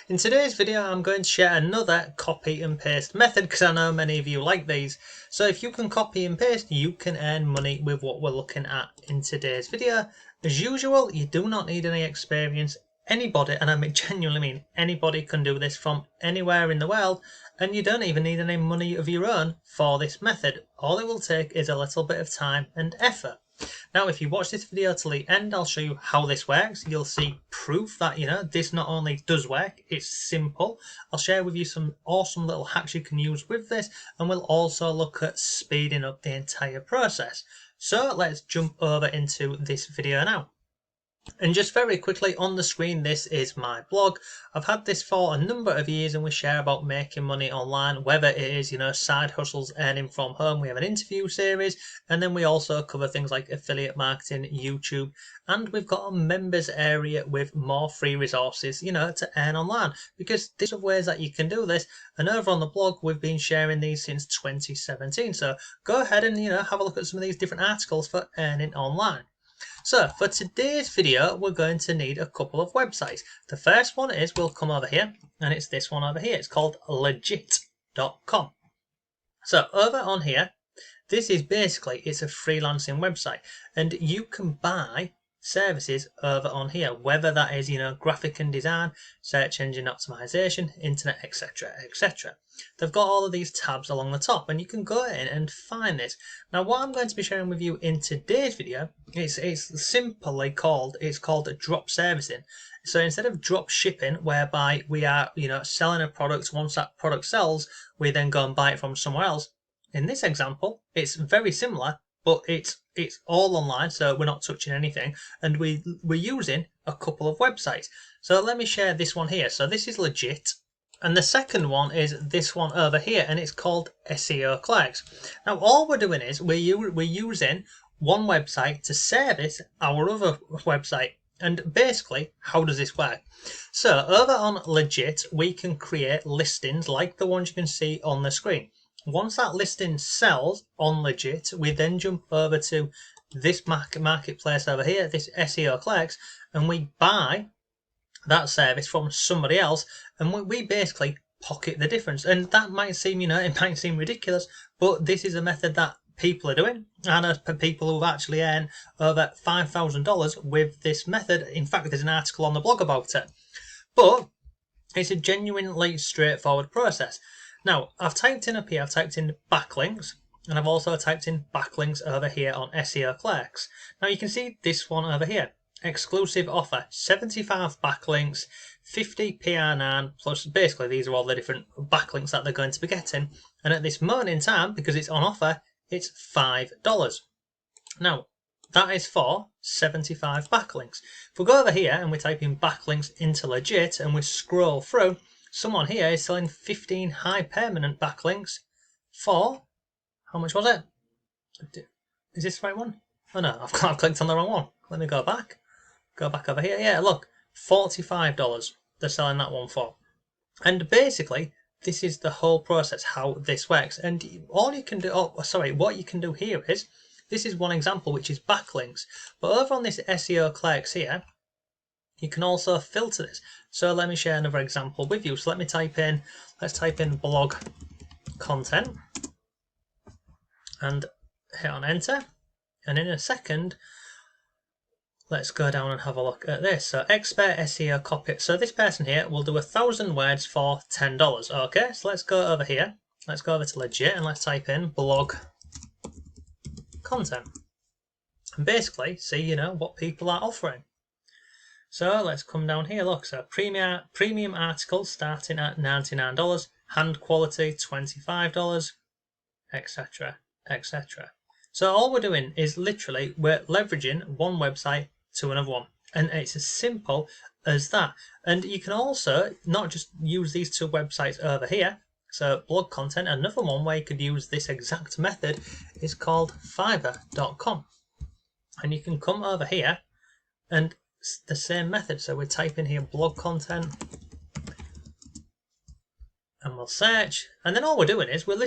In today's video I'm going to share another copy and paste method because I know many of you like these. So if you can copy and paste, you can earn money with what we're looking at in today's video. As usual, you do not need any experience. Anybody, and I genuinely mean anybody, can do this from anywhere in the world, and you don't even need any money of your own for this method. All it will take is a little bit of time and effort. Now, if you watch this video till the end, I'll show you how this works. You'll see proof that, this not only does work, it's simple. I'll share with you some awesome little hacks you can use with this, and we'll also look at speeding up the entire process. So let's jump over into this video now. And just very quickly on the screen, this is my blog. I've had this for a number of years and we share about making money online, whether it is, side hustles, earning from home. We have an interview series, and then we also cover things like affiliate marketing, YouTube, and we've got a members area with more free resources, to earn online, because there's ways that you can do this. And over on the blog, we've been sharing these since 2017. So go ahead and, have a look at some of these different articles for earning online. So for today's video, we're going to need a couple of websites. The first one is, we'll come over here, and it's this one over here. It's called legit.com. So over on here, this is basically, it's a freelancing website, and you can buy services over on here, whether that is, graphic and design, search engine optimization, internet, etc, etc. They've got all of these tabs along the top, and you can go in and find this. Now, what I'm going to be sharing with you in today's video is it's called drop servicing. So instead of drop shipping, whereby we are, selling a product, once that product sells, we then go and buy it from somewhere else. In this example, it's very similar, but it's all online, so we're not touching anything, and we're using a couple of websites. So let me share this one here. So this is Legit, and the second one is this one over here, and it's called SEO Clerks. Now all we're doing is we're using one website to service our other website. And basically, how does this work? So over on Legit, we can create listings like the ones you can see on the screen. Once that listing sells on Legit, we then jump over to this marketplace over here, this SEO Clerks, and we buy that service from somebody else, and we basically pocket the difference. And that might seem, it might seem ridiculous, but this is a method that people are doing. I know people who've actually earned over $5,000 with this method. In fact, there's an article on the blog about it. But it's a genuinely straightforward process. Now, I've typed in backlinks, and I've also typed in backlinks over here on SEO Clerks. Now you can see this one over here, exclusive offer, 75 backlinks, 50 PR9, plus basically these are all the different backlinks that they're going to be getting. And at this moment in time, because it's on offer, it's $5. Now, that is for 75 backlinks. If we go over here and we type in backlinks into Legit and we scroll through, someone here is selling 15 high permanent backlinks for, how much was it? Is this the right one? Oh no, I've clicked on the wrong one. Let me go back over here. Yeah, look, $45 they're selling that one for. And basically, this is the whole process, how this works. And all you can do, what you can do here is, this is one example, which is backlinks. But over on this SEO Clerks here, you can also filter this. So let me share another example with you. So let's type in blog content and hit on enter. And in a second, let's go down and have a look at this. So expert SEO copy. So this person here will do 1,000 words for $10. Okay, so let's go over here. Let's go over to Legit and let's type in blog content. And basically see, what people are offering. So let's come down here, look, so premium articles starting at $99, hand quality $25, etc, etc. So all we're doing is literally, we're leveraging one website to another one. And it's as simple as that. And you can also not just use these two websites over here. So blog content, another one where you could use this exact method is called fiverr.com. And you can come over here and the same method. So we type in here blog content and we'll search, and then all we're doing is we're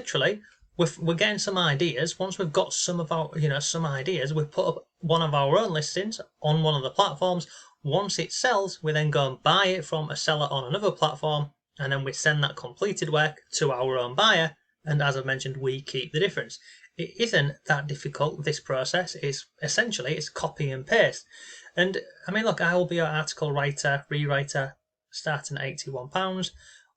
getting some ideas. Once we've got some of our some ideas, we put up one of our own listings on one of the platforms, Once it sells, we then go and buy it from a seller on another platform, and then we send that completed work to our own buyer, and as I've mentioned, we keep the difference. It isn't that difficult, this process. It's copy and paste. And I mean, look, I will be your article writer, rewriter, starting at £81,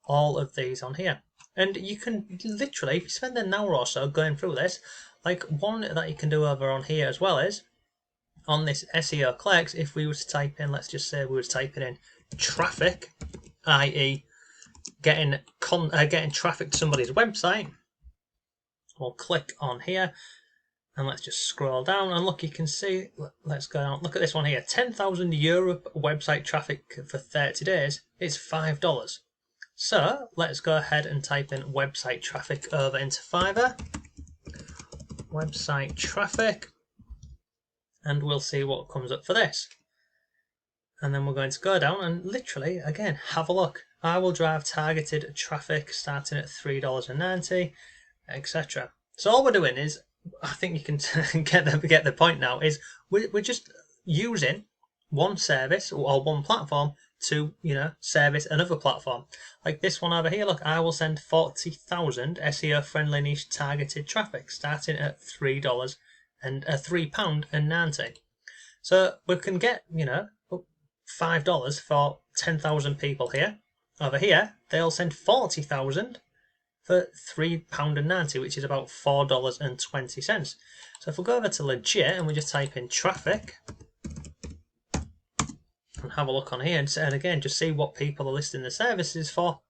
all of these on here. And you can literally, if you spend an hour or so going through this, like one that you can do over on here as well is, on this SEO Clerks, if we were to type in, let's just say we were typing in traffic, i.e. getting traffic to somebody's website, we'll click on here and let's just scroll down and look, you can see, let's go down, look at this one here, 10,000 Europe website traffic for 30 days, it's $5. So let's go ahead and type in website traffic over into Fiverr, website traffic, and we'll see what comes up for this. And then we're going to go down and literally, again, have a look. I will drive targeted traffic starting at $3.90, etc. So all we're doing is, I think you can get the point now, is we're just using one service or one platform to, service another platform. Like this one over here, look, I will send 40,000 SEO friendly niche targeted traffic starting at £3 and £3.90. So we can get, $5 for 10,000 people here. Over here, they'll send 40,000 for £3.90, which is about $4.20. So if we go over to Legit and we just type in traffic and have a look on here, and again, just see what people are listing the services for.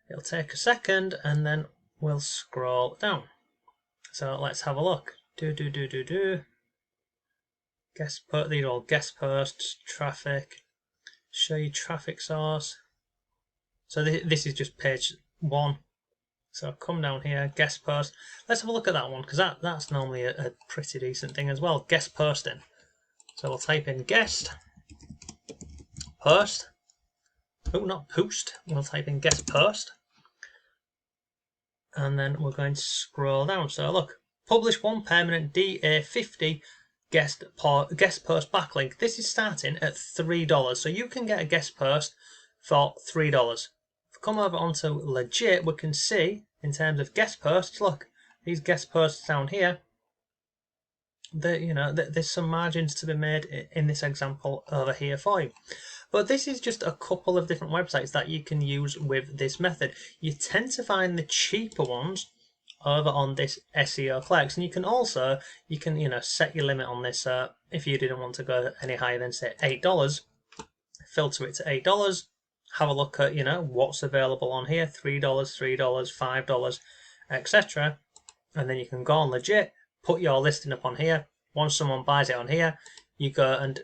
It'll take a second and then we'll scroll down. So let's have a look. These are all guest posts, traffic, show you traffic source. So this is just page 1. So come down here, guest post. Let's have a look at that one, because that's normally a pretty decent thing as well, guest posting. So we'll type in guest post. Oh, not post. We'll type in guest post. And then we're going to scroll down. So look, publish one permanent DA50 guest post backlink. This is starting at $3. So you can get a guest post for $3. If we come over onto Legit, we can see in terms of guest posts, look, these guest posts down here, there's some margins to be made in this example over here for you. But this is just a couple of different websites that you can use with this method. You tend to find the cheaper ones over on this SEO Clerks, and you can set your limit on this. If you didn't want to go any higher than say $8, filter it to $8. Have a look at what's available on here, $3, $5, etc. And then you can go on Legit, put your listing up on here. Once someone buys it on here, you go and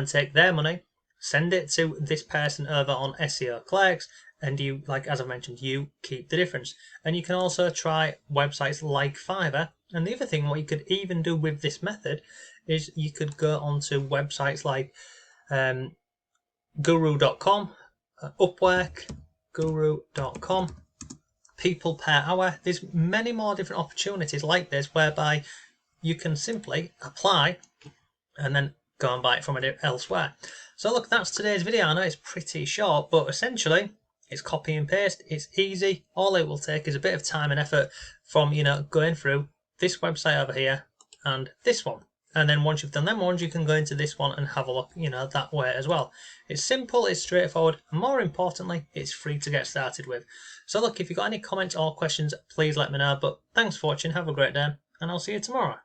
take their money, send it to this person over on SEO Clerks, and you, like as I mentioned, you keep the difference. And you can also try websites like Fiverr. And the other thing, what you could even do with this method is you could go onto websites like Guru.com, Upwork, Guru.com, people per hour. There's many more different opportunities like this whereby you can simply apply and then go and buy it from elsewhere. So look, that's today's video. I know it's pretty short, but essentially it's copy and paste. It's easy. All it will take is a bit of time and effort from going through this website over here and this one. And then once you've done them ones, you can go into this one and have a look, that way as well. It's simple, it's straightforward, and more importantly, it's free to get started with. So look, if you've got any comments or questions, please let me know. But thanks for watching, have a great day, and I'll see you tomorrow.